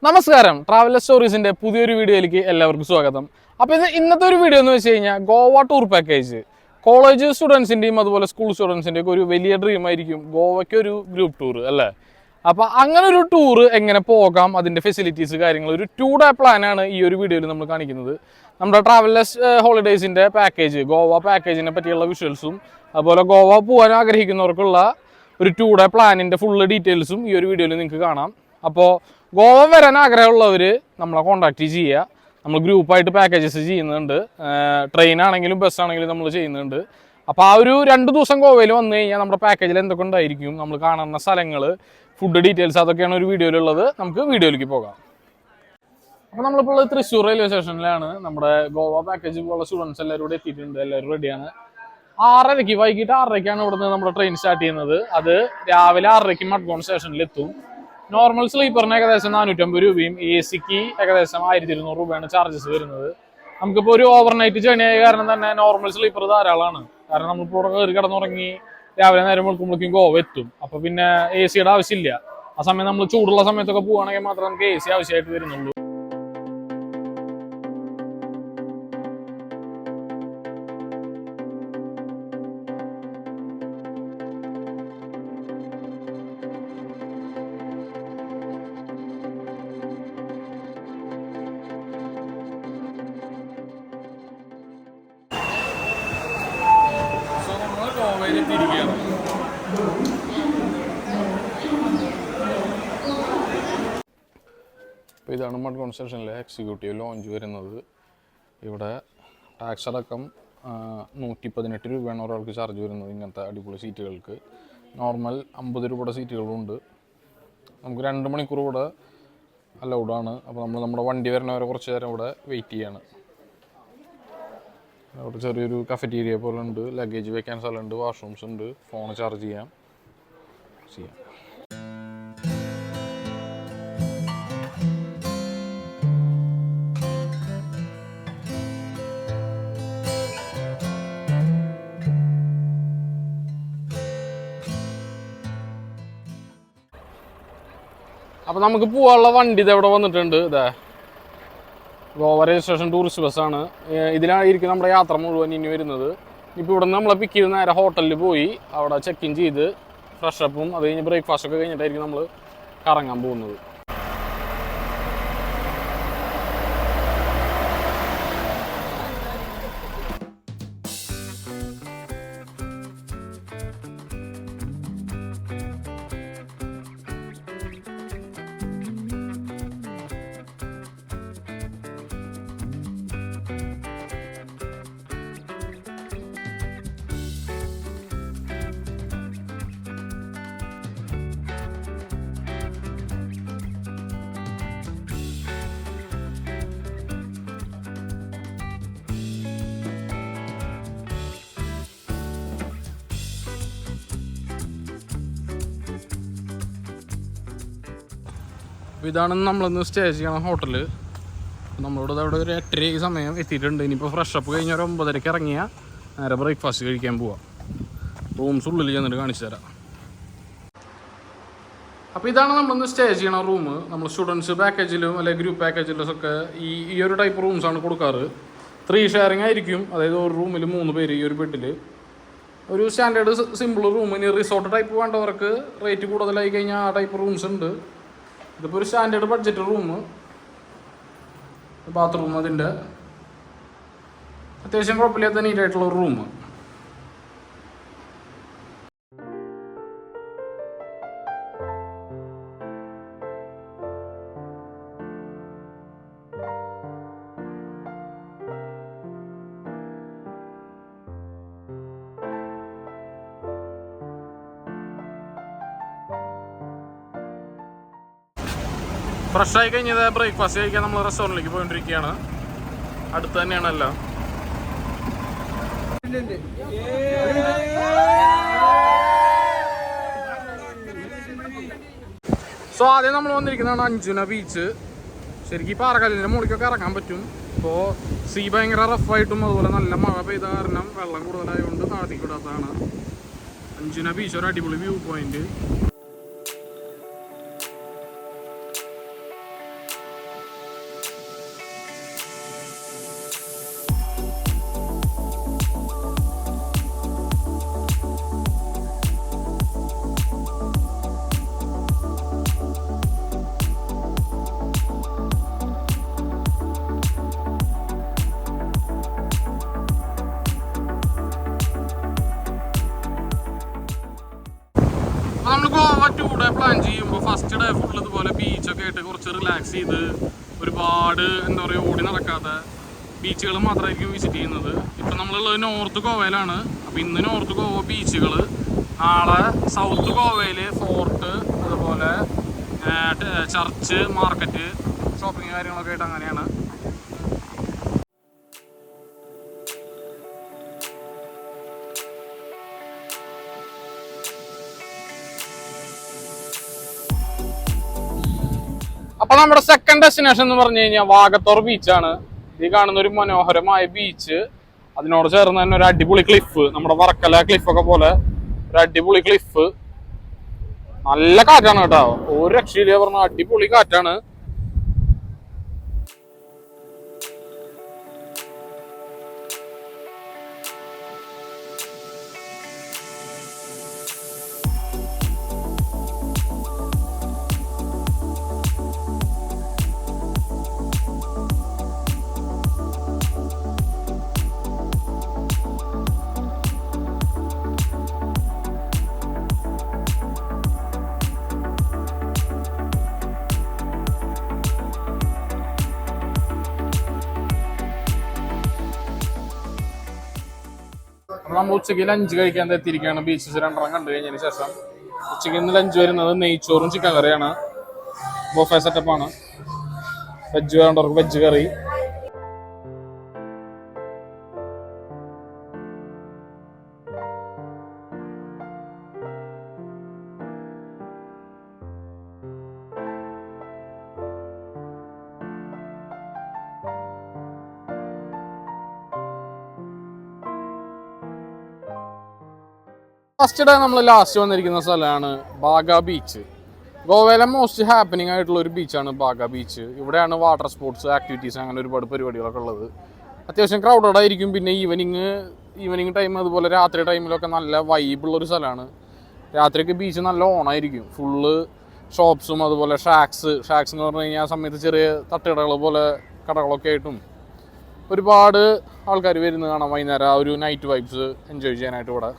നമസ്കാരം, ട്രാവലർ സ്റ്റോറീസിന്റെ പുതിയൊരു വീഡിയോയിലേക്ക് എല്ലാവർക്കും സ്വാഗതം. അപ്പോൾ ഇന്നത്തെ ഒരു വീഡിയോ എന്ന് വെച്ച് കഴിഞ്ഞാൽ ഗോവ ടൂർ പാക്കേജ്. കോളേജ് സ്റ്റുഡൻസിന്റെയും അതുപോലെ സ്കൂൾ സ്റ്റുഡൻസിന്റെയും ഒക്കെ ഒരു വലിയ ഡ്രീം ആയിരിക്കും ഗോവയ്ക്ക് ഒരു ഗ്രൂപ്പ് ടൂർ അല്ലേ. അപ്പോൾ അങ്ങനെ ഒരു ടൂർ എങ്ങനെ പോകാം, അതിന്റെ ഫെസിലിറ്റീസ് കാര്യങ്ങൾ ഒരു 2 ഡേ പ്ലാനാണ് ഈ ഒരു വീഡിയോയിൽ നമ്മൾ കാണിക്കുന്നത്. നമ്മുടെ ട്രാവലേഴ്സ് ഹോളിഡേയ്സിന്റെ പാക്കേജ്, ഗോവ പാക്കേജിനെ പറ്റിയുള്ള വിഷ്വൽസും അതുപോലെ ഗോവ പോകാൻ ആഗ്രഹിക്കുന്നവർക്കുള്ള ഒരു 2 ഡേ പ്ലാനിന്റെ ഫുള്ള് ഡീറ്റെയിൽസും ഈ ഒരു വീഡിയോയിൽ നിങ്ങൾക്ക് കാണാം. അപ്പോൾ ഗോവ വരാൻ ആഗ്രഹമുള്ളവർ നമ്മളെ കോൺടാക്ട് ചെയ്യുക. നമ്മൾ ഗ്രൂപ്പായിട്ട് പാക്കേജസ് ചെയ്യുന്നുണ്ട്, ട്രെയിൻ ആണെങ്കിലും ബസ് ആണെങ്കിലും നമ്മൾ ചെയ്യുന്നുണ്ട്. അപ്പോൾ ആ ഒരു 2 ദിവസം ഗോവയിൽ വന്നു കഴിഞ്ഞാൽ നമ്മുടെ പാക്കേജിൽ എന്തൊക്കെ ഉണ്ടായിരിക്കും, നമ്മൾ കാണുന്ന സ്ഥലങ്ങൾ, ഫുഡ് ഡീറ്റെയിൽസ്, അതൊക്കെയാണ് ഒരു വീഡിയോയിലുള്ളത്. നമുക്ക് വീഡിയോയിലേക്ക് പോകാം. അപ്പോൾ നമ്മളിപ്പോൾ തൃശ്ശൂർ റെയിൽവേ സ്റ്റേഷനിലാണ്. നമ്മുടെ ഗോവ പാക്കേജ് പോലുള്ള സ്റ്റുഡൻസ് എല്ലാവരും ഇവിടെ എത്തിയിട്ടുണ്ട്, എല്ലാവരും റെഡിയാണ്. 6:30 വൈകിട്ട് 6:30 ഇവിടുന്ന് നമ്മുടെ ട്രെയിൻ സ്റ്റാർട്ട് ചെയ്യുന്നത്. അത് രാവിലെ 6:30 മഡ്ഗോൺ സ്റ്റേഷനിൽ എത്തും. നോർമൽ സ്ലീപ്പറിന് ഏകദേശം 450 രൂപയും AC-ക്ക് ഏകദേശം 1200 രൂപയാണ് ചാർജസ് വരുന്നത്. നമുക്കിപ്പോൾ ഒരു ഓവർനൈറ്റ് ജേണി ആയ കാരണം തന്നെ നോർമൽ സ്ലീപ്പർ ധാരാളമാണ്. കാരണം നമ്മളിപ്പോൾ കയറി കിടന്നുറങ്ങി രാവിലെ നേരം വെളുക്കുമ്പോഴേക്കും ഗോവ എത്തും. അപ്പോൾ പിന്നെ AC-യുടെ ആവശ്യമില്ല. ആ സമയം നമ്മൾ ചൂടുള്ള സമയത്തൊക്കെ പോവുകയാണെങ്കിൽ മാത്രമേ നമുക്ക് AC ആവശ്യമായിട്ട് വരുന്നുള്ളൂ. അപ്പോൾ ഇതാണ് മഡ്ഗോൺ സ്റ്റേഷനിലെ എക്സിക്യൂട്ടീവ് ലോഞ്ച് വരുന്നത്. ഇവിടെ ടാക്സ് അടക്കം 118 രൂപയാണ് ഒരാൾക്ക് ചാർജ് വരുന്നത് ഇങ്ങനത്തെ അടിപൊളി സീറ്റുകൾക്ക്. നോർമൽ 50 രൂപയുടെ സീറ്റുകളുണ്ട്. നമുക്ക് 2 മണിക്കൂർ ഇവിടെ അലൗഡാണ്. അപ്പോൾ നമ്മൾ നമ്മുടെ വണ്ടി വരുന്നവരെ കുറച്ച് നേരം ഇവിടെ വെയിറ്റ് ചെയ്യാണ്. അവിടെ ചെറിയൊരു കഫറ്റീരിയ പോലെ ഉണ്ട്, ലഗേജ് വെക്കാൻ സ്ഥലമുണ്ട്, വാഷ്റൂംസ് ഉണ്ട്, ഫോൺ ചാർജ് ചെയ്യാം. അപ്പോൾ നമുക്ക് പോകാനുള്ള വണ്ടി ഇതെവിടെ വന്നിട്ടുണ്ട്. ഇതാ ഗോവ രജിസ്ട്രേഷൻ ടൂറിസ്റ്റ് ബസ്സാണ്. ഇതിലായിരിക്കും നമ്മുടെ യാത്ര മുഴുവൻ ഇനി വരുന്നത്. ഇപ്പോൾ ഇവിടെ നിന്ന് നമ്മളെ പിക്ക് ചെയ്ത് നേരെ ഹോട്ടലിൽ പോയി അവിടെ ചെക്ക് ഇൻ ചെയ്ത് ഫ്രഷപ്പും അത് കഴിഞ്ഞ് ബ്രേക്ക്ഫാസ്റ്റ് ഒക്കെ കഴിഞ്ഞിട്ടായിരിക്കും നമ്മൾ കറങ്ങാൻ പോകുന്നത്. അപ്പോൾ ഇതാണ് നമ്മളിന്ന് സ്റ്റേ ചെയ്യണ ഹോട്ടല്. നമ്മളിവിടെ അവിടെ ഒരു 8:30 സമയം എത്തിയിട്ടുണ്ട്. ഇനിയിപ്പോൾ ഫ്രഷപ്പ് കഴിഞ്ഞ ഒരു 9:30 ഇറങ്ങിയാൽ നേരെ ബ്രേക്ക്ഫാസ്റ്റ് കഴിക്കാൻ പോവാം. റൂംസ് ഉള്ളിൽ ചെന്നിട്ട് കാണിച്ചു തരാം. അപ്പോൾ ഇതാണ് നമ്മളിന്ന് സ്റ്റേ ചെയ്യണ റൂം. നമ്മൾ സ്റ്റുഡൻസ് പാക്കേജിലും അല്ലെങ്കിൽ ഗ്രൂപ്പ് പാക്കേജിലും ഒക്കെ ഈ ഒരു ടൈപ്പ് റൂംസാണ് കൊടുക്കാറ്. 3 ഷെയറിങ് ആയിരിക്കും. അതായത് ഒരു റൂമിൽ 3 പേര് ഈ ഒരു ബെഡിൽ. ഒരു സ്റ്റാൻഡേർഡ് സിമ്പിൾ റൂം. ഇനി റിസോർട്ട് ടൈപ്പ് വേണ്ടവർക്ക് റേറ്റ് കൂടുതലായി കഴിഞ്ഞാൽ ആ ടൈപ്പ് റൂംസ് ഉണ്ട്. ഇതിപ്പോൾ ഒരു സ്റ്റാൻഡേർഡ് ബഡ്ജറ്റ് റൂം, ബാത്റൂം, അതിൻ്റെ അത്യാവശ്യം കുഴപ്പമില്ലാത്ത നീറ്റായിട്ടുള്ള ഒരു റൂം. ഫ്രഷായി കഴിഞ്ഞത് ബ്രേക്ക്ഫാസ്റ്റ് കഴിക്കാൻ നമ്മൾ റെസ്റ്റോറൻറ്റിലേക്ക് പോയിക്കൊണ്ടിരിക്കുകയാണ്. അടുത്ത് തന്നെയാണല്ലോ. സോ ആദ്യം നമ്മൾ വന്നിരിക്കുന്നതാണ് അഞ്ജുന ബീച്ച്. ശരിക്കും ഈ പാറക്കല്ലിൻ്റെ മുകളിലേക്കൊക്കെ ഇറങ്ങാൻ പറ്റും. ഇപ്പോൾ സീ ഭയങ്കര റഫായിട്ടും അതുപോലെ നല്ല മഴ പെയ്ത കാരണം വെള്ളം കൂടുതലായതുകൊണ്ട് താഴത്തേക്ക് വിടാത്തതാണ്. അഞ്ജുന ബീച്ച് ഒരു അടിപൊളി വ്യൂ പോയിന്റ്. ആയിട്ട് കുറച്ച് റിലാക്സ് ചെയ്ത് ഒരുപാട് എന്താ പറയുക ഓടി നടക്കാതെ ബീച്ചുകൾ മാത്രമായിരിക്കും വിസിറ്റ് ചെയ്യുന്നത്. ഇപ്പം നമ്മളുള്ളത് നോർത്ത് ഗോവയിലാണ്. അപ്പോൾ ഇന്ന് നോർത്ത് ഗോവ ബീച്ചുകൾ, നാളെ സൗത്ത് ഗോവയിൽ ഫോർട്ട്, അതുപോലെ ചർച്ച്, മാർക്കറ്റ്, ഷോപ്പിംഗ് കാര്യങ്ങളൊക്കെ ആയിട്ട് അങ്ങനെയാണ്. അപ്പൊ നമ്മുടെ സെക്കൻഡ് ഡെസ്റ്റിനേഷൻ എന്ന് പറഞ്ഞു കഴിഞ്ഞാൽ വാഗത്തോർ ബീച്ചാണ്. ഈ കാണുന്ന ഒരു മനോഹരമായ ബീച്ച്, അതിനോട് ചേർന്ന് തന്നെ ഒരു അടിപൊളി ക്ലിഫ്, നമ്മുടെ വർക്കല ക്ലിഫൊക്കെ പോലെ ഒരു അടിപൊളി ക്ലിഫ്. നല്ല കാറ്റാണ് കേട്ടോ, ഒരു രക്ഷയില്ല പറഞ്ഞ അടിപൊളി കാറ്റാണ്. നമ്മൾ ഉച്ചയ്ക്ക് ലഞ്ച് കഴിക്കാൻ എത്തിയിരിക്കുകയാണ്. ബീച്ചസ് രണ്ടെണ്ണം കണ്ടു കഴിഞ്ഞതിന് ശേഷം ഉച്ചയ്ക്ക് ഇന്ന് ലഞ്ച് വരുന്നത് നെയ്ച്ചോറും ചിക്കൻ കറിയാണ്. ബൊഫേ സെറ്റപ്പാണ്. വെജ് വേണ്ടവർക്ക് വെജ് കറി. ഫസ്റ്റ് ഡേ നമ്മൾ ലാസ്റ്റ് വന്നിരിക്കുന്ന സ്ഥലമാണ് ബാഗ ബീച്ച്. ഗോവയിലെ മോസ്റ്റ് ഹാപ്പനിങ് ആയിട്ടുള്ള ഒരു ബീച്ചാണ് ബാഗ ബീച്ച്. ഇവിടെയാണ് വാട്ടർ സ്പോർട്സ് ആക്ടിവിറ്റീസ് അങ്ങനെ ഒരുപാട് പരിപാടികളൊക്കെ ഉള്ളത്. അത്യാവശ്യം ക്രൗഡഡ് ആയിരിക്കും. പിന്നെ ഈവനിങ് ടൈം അതുപോലെ രാത്രി ടൈമിലൊക്കെ നല്ല വൈബുള്ളൊരു സ്ഥലമാണ്. രാത്രിയൊക്കെ ബീച്ച് നല്ല ഓണായിരിക്കും. ഫുള്ള് ഷോപ്സും അതുപോലെ ഷാക്സ് എന്ന് പറഞ്ഞു കഴിഞ്ഞാൽ ആ സമയത്ത് ചെറിയ തട്ടുകടകൾ പോലെ കടകളൊക്കെ ആയിട്ടും ഒരുപാട് ആൾക്കാർ വരുന്നത് കാണാം വൈകുന്നേരം. ആ ഒരു നൈറ്റ് വൈബ്സ് എൻജോയ് ചെയ്യാനായിട്ട് ഇവിടെ.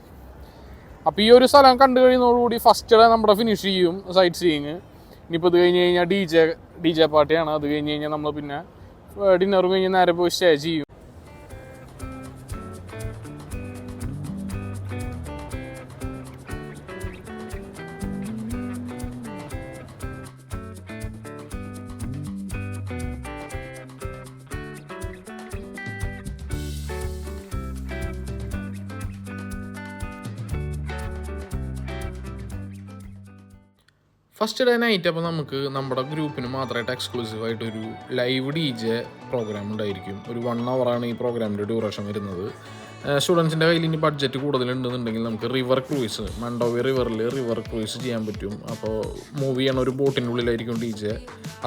അപ്പോൾ ഈ ഒരു സ്ഥലം കണ്ടു കഴിയുന്നതോടുകൂടി ഫസ്റ്റ് ഡേ നമ്മുടെ ഫിനിഷ് ചെയ്യും സൈറ്റ് സീയിങ്. ഇനിയിപ്പോൾ ഇത് കഴിഞ്ഞ് കഴിഞ്ഞാൽ ഡി ജെ പാർട്ടിയാണ്. അത് കഴിഞ്ഞ് കഴിഞ്ഞാൽ നമ്മൾ പിന്നെ ഡിന്നറും കഴിഞ്ഞ് നേരെ പോയി സ്റ്റേ ചെയ്യും. ഫസ്റ്റ് ഡേ നൈറ്റ് അപ്പോൾ നമുക്ക് നമ്മുടെ ഗ്രൂപ്പിന് മാത്രമായിട്ട് എക്സ്ക്ലൂസീവായിട്ടൊരു ലൈവ് DJ പ്രോഗ്രാം ഉണ്ടായിരിക്കും. ഒരു 1 hour ഈ പ്രോഗ്രാമിൻ്റെ ഡ്യൂറേഷൻ വരുന്നത്. സ്റ്റുഡൻസിൻ്റെ കയ്യിൽ ഇനി ബഡ്ജറ്റ് കൂടുതലുണ്ടെന്നുണ്ടെങ്കിൽ നമുക്ക് river cruise, Mandovi river cruise ചെയ്യാൻ പറ്റും. അപ്പോൾ മൂവ് ചെയ്യണ ഒരു ബോട്ടിൻ്റെ ഉള്ളിലായിരിക്കും DJ.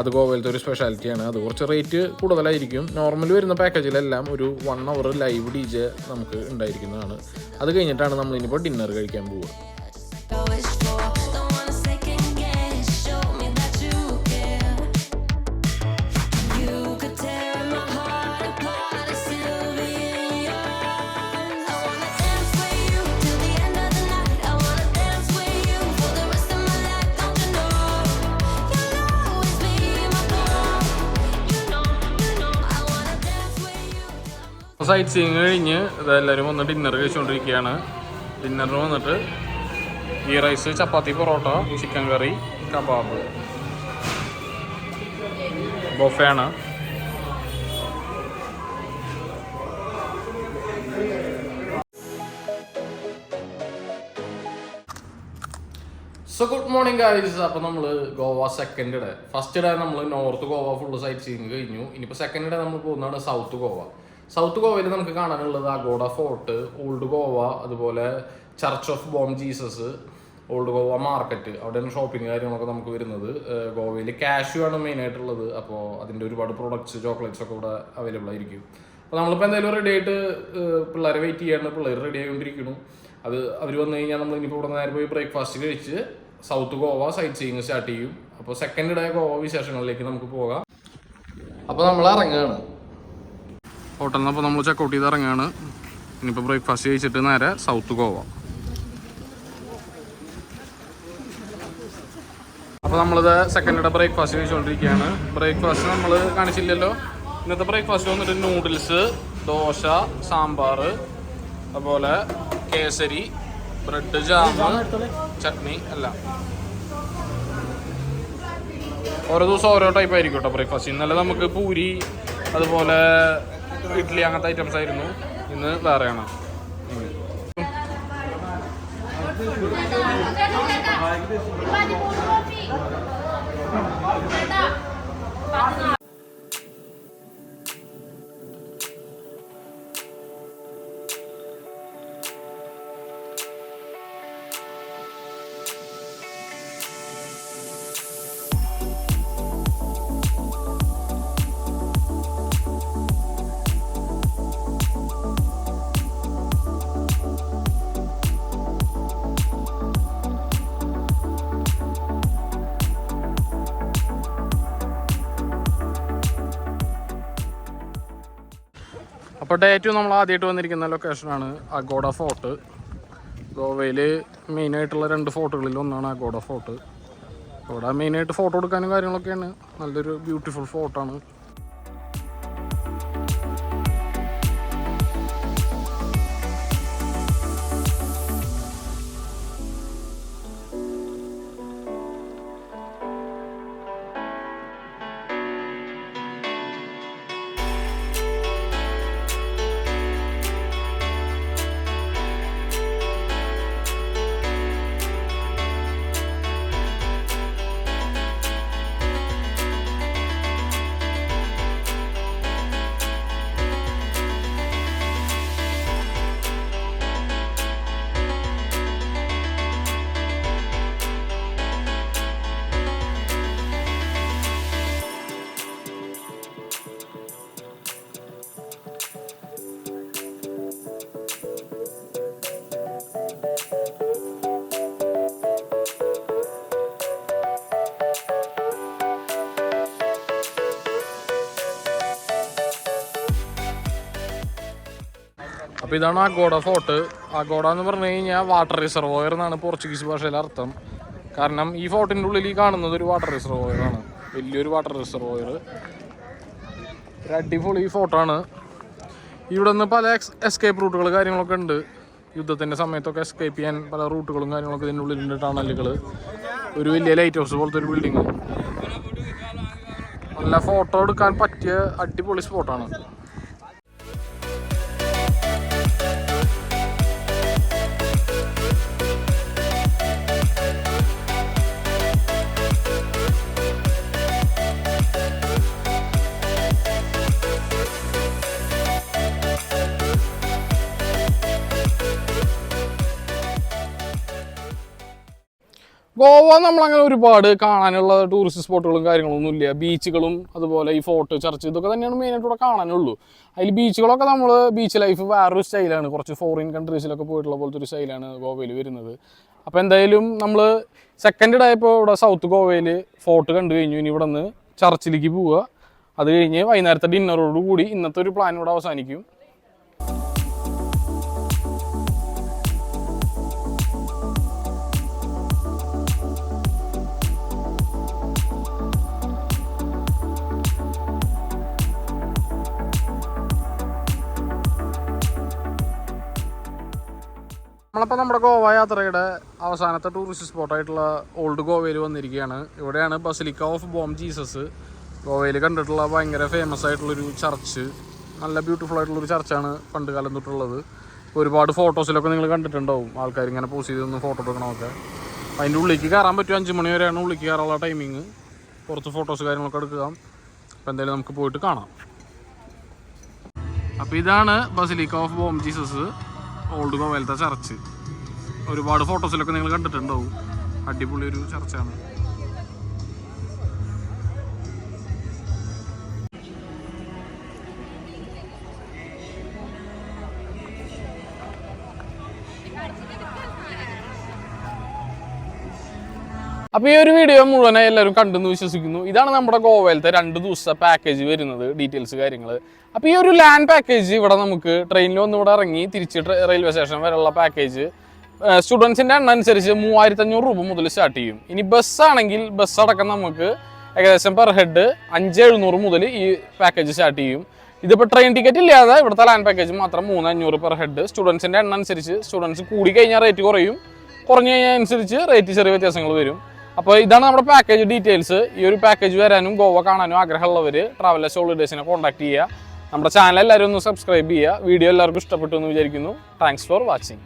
അത് ഗോവയിലത്തെ ഒരു സ്പെഷ്യാലിറ്റിയാണ്. അത് കുറച്ച് റേറ്റ് കൂടുതലായിരിക്കും. നോർമലി വരുന്ന പാക്കേജിലെല്ലാം ഒരു 1 hour ലൈവ് DJ നമുക്ക് ഉണ്ടായിരിക്കുന്നതാണ്. അത് കഴിഞ്ഞിട്ടാണ് നമ്മളിനിപ്പോൾ ഡിന്നർ കഴിക്കാൻ പോവുക. സൈറ്റ് സീയിങ് കഴിഞ്ഞ് ഇതെല്ലാവരും വന്ന് ഡിന്നർ കഴിച്ചുകൊണ്ടിരിക്കുകയാണ്. ഡിന്നറിന് വന്നിട്ട് ghee rice, chapati, parotta, chicken curry, kebab, ബൊഫയാണ്. So good morning guys. അപ്പോൾ നമ്മൾ Goa second day. First day നമ്മൾ north Goa full sightseeing കഴിഞ്ഞു. ഇനിയിപ്പോൾ സെക്കൻഡ് ഡേ നമ്മൾ പോകുന്നതാണ് സൗത്ത് ഗോവ. സൗത്ത് ഗോവയിൽ നമുക്ക് കാണാനുള്ളത് അഗോഡ ഫോർട്ട്, ഓൾഡ് ഗോവ, അതുപോലെ church of Bom Jesus, old Goa market. അവിടെയാണ് ഷോപ്പിംഗ് കാര്യങ്ങളൊക്കെ നമുക്ക് വരുന്നത്. ഗോവയിൽ കാഷ്യൂ ആണ് മെയിനായിട്ടുള്ളത്. അപ്പോൾ അതിൻ്റെ ഒരുപാട് പ്രൊഡക്ട്സ്, ചോക്ലേറ്റ്സ് ഒക്കെ ഇവിടെ അവൈലബിൾ ആയിരിക്കും. അപ്പോൾ നമ്മളിപ്പോൾ എന്തായാലും റെഡി ആയിട്ട് പിള്ളേരെ വെയിറ്റ് ചെയ്യാണ്. പിള്ളേർ റെഡി ആയിക്കൊണ്ടിരിക്കുന്നു. അവർ വന്നു കഴിഞ്ഞാൽ നമ്മൾ ഇനിയിപ്പോൾ ഇവിടെ നേരെ പോയി ബ്രേക്ക്ഫാസ്റ്റ് കഴിച്ച് south Goa sightseeing start ചെയ്യും. അപ്പോൾ സെക്കൻഡ് ഡേ ഗോവ വിശേഷങ്ങളിലേക്ക് നമുക്ക് പോകാം. അപ്പോൾ നമ്മൾ ഇറങ്ങുകയാണ് ഹോട്ടലിൽ നിന്ന്. അപ്പോൾ നമ്മൾ ചെക്കൗട്ട് ചെയ്ത് ഇറങ്ങുകയാണ്. ഇനിയിപ്പോൾ ബ്രേക്ക്ഫാസ്റ്റ് കഴിച്ചിട്ട് നേരെ സൗത്ത് ഗോവ. അപ്പോൾ നമ്മളിത് സെക്കൻഡ് ഡേ ബ്രേക്ക്ഫാസ്റ്റ് കഴിച്ചുകൊണ്ടിരിക്കുകയാണ്. ബ്രേക്ക്ഫാസ്റ്റ് നമ്മൾ കാണിച്ചില്ലല്ലോ. ഇന്നത്തെ ബ്രേക്ക്ഫാസ്റ്റ് വന്നിട്ട് നൂഡിൽസ്, ദോശ, സാമ്പാർ, അതുപോലെ കേസരി, ബ്രെഡ്, ജാം, ചട്നി എല്ലാം. ഓരോ ദിവസം ഓരോ ടൈപ്പ് ആയിരിക്കും കേട്ടോ ബ്രേക്ക്ഫാസ്റ്റ്. ഇന്നലെ നമുക്ക് പൂരി, അതുപോലെ ഇഡ്ഡലി, അങ്ങനത്തെ ഐറ്റംസ് ആയിരുന്നു. ഇന്ന് വേറെയാണ്. അപ്പോൾ ഡേ 2 നമ്മൾ ആദ്യമായിട്ട് വന്നിരിക്കുന്ന ലൊക്കേഷനാണ് അഗോഡ ഫോർട്ട്. ഗോവയിൽ മെയിനായിട്ടുള്ള 2 ഫോർട്ടുകളിൽ ഒന്നാണ് അഗോഡ ഫോർട്ട്. അവിടെ മെയിനായിട്ട് ഫോട്ടോ എടുക്കാനും കാര്യങ്ങളൊക്കെയാണ്. നല്ലൊരു ബ്യൂട്ടിഫുൾ ഫോർട്ടാണ്. അപ്പോൾ ഇതാണ് അഗോഡ ഫോർട്ട്. അഗോഡ എന്ന് പറഞ്ഞു കഴിഞ്ഞാൽ വാട്ടർ റിസർവോയർ എന്നാണ് പോർച്ചുഗീസ് ഭാഷയിൽ അർത്ഥം. കാരണം ഈ ഫോർട്ടിൻ്റെ ഉള്ളിൽ ഈ കാണുന്നത് ഒരു വാട്ടർ റിസർവോയറാണ്, വലിയൊരു വാട്ടർ റിസർവോയർ. ഒരു അടിപൊളി ഫോർട്ടാണ്. ഇവിടെ നിന്ന് പല എസ്കേപ്പ് റൂട്ടുകൾ കാര്യങ്ങളൊക്കെ ഉണ്ട്. യുദ്ധത്തിൻ്റെ സമയത്തൊക്കെ എസ്കേപ്പ് ചെയ്യാൻ പല റൂട്ടുകളും കാര്യങ്ങളൊക്കെ ഇതിൻ്റെ ഉള്ളിലുണ്ട്. ടണലുകൾ, ഒരു വലിയ ലൈറ്റ് ഹൗസ് പോലത്തെ ഒരു ബിൽഡിങ്. നല്ല ഫോട്ടോ എടുക്കാൻ പറ്റിയ അടിപൊളി സ്പോട്ടാണ്. ഗോവ നമ്മളങ്ങനെ ഒരുപാട് കാണാനുള്ള ടൂറിസ്റ്റ് സ്പോട്ടുകളും കാര്യങ്ങളൊന്നും ഇല്ല. ബീച്ചുകളും അതുപോലെ ഈ ഫോർട്ട്, ചർച്ച്, ഇതൊക്കെ തന്നെയാണ് മെയിനായിട്ട് ഇവിടെ കാണാനുള്ളൂ. അതിൽ ബീച്ചുകളൊക്കെ നമ്മൾ ബീച്ച് ലൈഫ് വേറൊരു സ്റ്റൈലാണ്. കുറച്ച് ഫോറിൻ കൺട്രീസിലൊക്കെ പോയിട്ടുള്ള പോലത്തെ ഒരു സ്റ്റൈലാണ് ഗോവയിൽ വരുന്നത്. അപ്പോൾ എന്തായാലും നമ്മൾ സെക്കൻഡ് ഡേ ഇപ്പോൾ ഇവിടെ സൗത്ത് ഗോവയിൽ ഫോർട്ട് കണ്ടു കഴിഞ്ഞു. ഇനി ഇവിടെ നിന്ന് ചർച്ചിലേക്ക് പോവുക. അത് കഴിഞ്ഞ് വൈകുന്നേരത്തെ ഡിന്നറോടുകൂടി ഇന്നത്തെ ഒരു പ്ലാൻ ഇവിടെ അവസാനിക്കും. നമ്മളപ്പോൾ നമ്മുടെ ഗോവ യാത്രയുടെ അവസാനത്തെ ടൂറിസ്റ്റ് സ്പോട്ടായിട്ടുള്ള ഓൾഡ് ഗോവയിൽ വന്നിരിക്കുകയാണ്. ഇവിടെയാണ് ബസിലിക്ക ഓഫ് ബോം ജീസസ്. ഗോവയിൽ കണ്ടിട്ടുള്ള ഭയങ്കര ഫേമസ് ആയിട്ടുള്ളൊരു ചർച്ച്. നല്ല ബ്യൂട്ടിഫുൾ ആയിട്ടുള്ളൊരു ചർച്ചാണ് പണ്ട് കാലം തൊട്ടുള്ളത്. ഒരുപാട് ഫോട്ടോസിലൊക്കെ നിങ്ങൾ കണ്ടിട്ടുണ്ടാവും ആൾക്കാർ ഇങ്ങനെ പോസ്റ്റ് ചെയ്തൊന്ന് ഫോട്ടോ എടുക്കണമൊക്കെ. അതിൻ്റെ ഉള്ളിലേക്ക് കയറാൻ പറ്റും. 5 മണി വരെയാണ് ഉള്ളിലേക്ക് കയറാനുള്ള ടൈമിങ്. പുറത്ത് ഫോട്ടോസ് കാര്യങ്ങളൊക്കെ എടുക്കാം. അപ്പോൾ എന്തായാലും നമുക്ക് പോയിട്ട് കാണാം. അപ്പോൾ ഇതാണ് basilica of Bom Jesus, old ഗോവയിലത്തെ ചർച്ച്. ഒരുപാട് ഫോട്ടോസിലൊക്കെ നിങ്ങൾ കണ്ടിട്ടുണ്ടാവും. അടിപൊളി ഒരു ചർച്ചാണ്. അപ്പോൾ ഈ ഒരു വീഡിയോ മുഴുവനായി എല്ലാവരും കണ്ടെന്ന് വിശ്വസിക്കുന്നു. ഇതാണ് നമ്മുടെ ഗോവയിലത്തെ 2 ദിവസത്തെ പാക്കേജ് വരുന്നത്, ഡീറ്റെയിൽസ് കാര്യങ്ങൾ. അപ്പോൾ ഈ ഒരു ലാൻഡ് പാക്കേജ് ഇവിടെ നമുക്ക് ട്രെയിനിൽ വന്ന് ഇവിടെ ഇറങ്ങി തിരിച്ച് റെയിൽവേ സ്റ്റേഷൻ വരെയുള്ള പാക്കേജ് സ്റ്റുഡൻസിൻ്റെ എണ്ണം അനുസരിച്ച് 3500 രൂപ മുതൽ സ്റ്റാർട്ട് ചെയ്യും. ഇനി ബസ്സാണെങ്കിൽ ബസ് അടക്കം നമുക്ക് ഏകദേശം പെർ ഹെഡ് 5700 മുതൽ ഈ പാക്കേജ് സ്റ്റാർട്ട് ചെയ്യും. ഇതിപ്പോൾ ട്രെയിൻ ടിക്കറ്റ് ഇല്ലാതെ ഇവിടുത്തെ ലാൻഡ് പാക്കേജ് മാത്രം 3500 പെർ ഹെഡ്. സ്റ്റുഡൻസിൻ്റെ എണ്ണം അനുസരിച്ച് സ്റ്റുഡൻസ് കൂടി കഴിഞ്ഞാൽ റേറ്റ് കുറയും, കുറഞ്ഞു കഴിഞ്ഞാൽ അനുസരിച്ച് റേറ്റ് ചെറിയ വ്യത്യാസങ്ങൾ വരും. അപ്പോൾ ഇതാണ് നമ്മുടെ പാക്കേജ് ഡീറ്റെയിൽസ്. ഈ ഒരു പാക്കേജ് വരാനും ഗോവ കാണാനും ആഗ്രഹമുള്ളവർ ട്രാവലേഴ്സ് ഹോളിഡേയ്സിനെ കോൺടാക്ട് ചെയ്യുക. നമ്മുടെ ചാനൽ എല്ലാവരും ഒന്ന് സബ്സ്ക്രൈബ് ചെയ്യുക. വീഡിയോ എല്ലാവർക്കും ഇഷ്ടപ്പെട്ടു എന്ന് വിചാരിക്കുന്നു. Thanks for watching.